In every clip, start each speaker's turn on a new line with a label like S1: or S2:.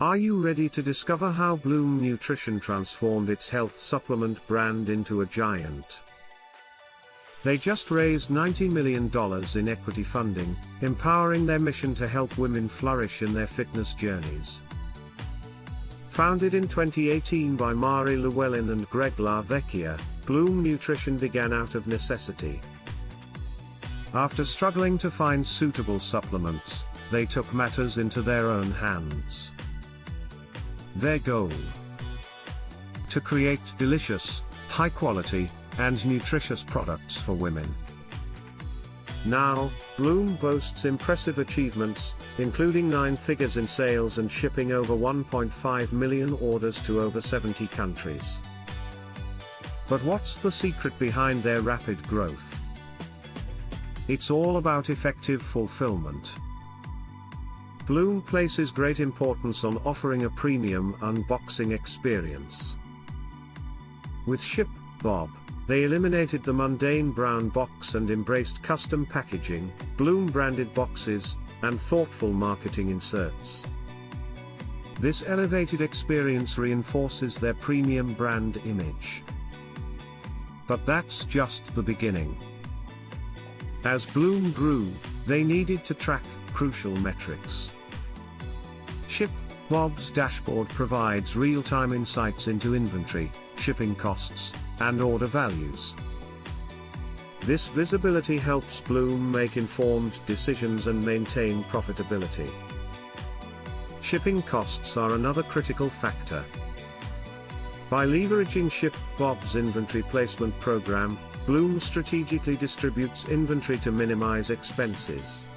S1: Are you ready to discover how Bloom Nutrition transformed its health supplement brand into a giant? They just raised $90 million in equity funding, empowering their mission to help women flourish in their fitness journeys. Founded in 2018 by Mari Llewellyn and Greg LaVecchia, Bloom Nutrition began out of necessity. After struggling to find suitable supplements, they took matters into their own hands. Their goal: to create delicious, high-quality, and nutritious products for women. Now, Bloom boasts impressive achievements, including 9 figures in sales and shipping over 1.5 million orders to over 70 countries. But what's the secret behind their rapid growth? It's all about effective fulfillment. Bloom places great importance on offering a premium unboxing experience. With ShipBob, they eliminated the mundane brown box and embraced custom packaging, Bloom-branded boxes, and thoughtful marketing inserts. This elevated experience reinforces their premium brand image. But that's just the beginning. As Bloom grew, they needed to track crucial metrics. ShipBob's dashboard provides real-time insights into inventory, shipping costs, and order values. This visibility helps Bloom make informed decisions and maintain profitability. Shipping costs are another critical factor. By leveraging ShipBob's inventory placement program, Bloom strategically distributes inventory to minimize expenses.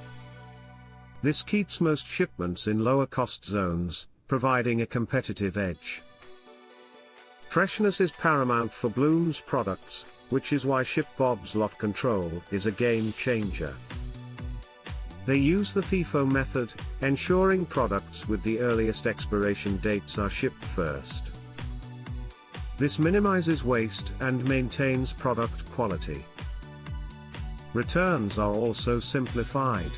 S1: This keeps most shipments in lower cost zones, providing a competitive edge. Freshness is paramount for Bloom's products, which is why ShipBob's lot control is a game changer. They use the FIFO method, ensuring products with the earliest expiration dates are shipped first. This minimizes waste and maintains product quality. Returns are also simplified.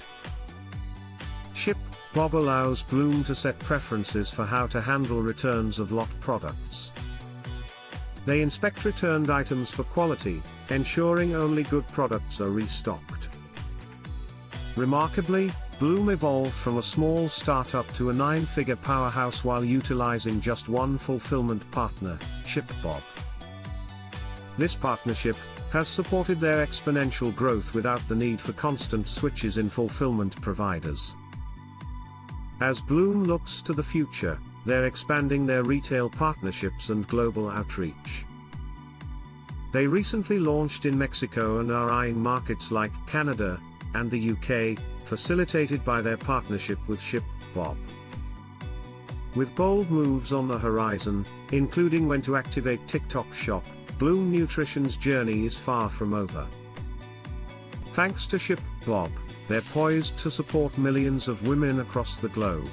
S1: ShipBob allows Bloom to set preferences for how to handle returns of lot products. They inspect returned items for quality, ensuring only good products are restocked. Remarkably, Bloom evolved from a small startup to a 9-figure powerhouse while utilizing just one fulfillment partner, ShipBob. This partnership has supported their exponential growth without the need for constant switches in fulfillment providers. As Bloom looks to the future, they're expanding their retail partnerships and global outreach. They recently launched in Mexico and are eyeing markets like Canada and the UK, facilitated by their partnership with ShipBob. With bold moves on the horizon, including when to activate TikTok Shop, Bloom Nutrition's journey is far from over. Thanks to ShipBob, they're poised to support millions of women across the globe.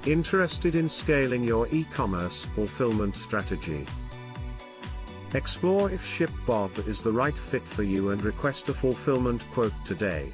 S1: Interested in scaling your e-commerce fulfillment strategy? Explore if ShipBob is the right fit for you and request a fulfillment quote today.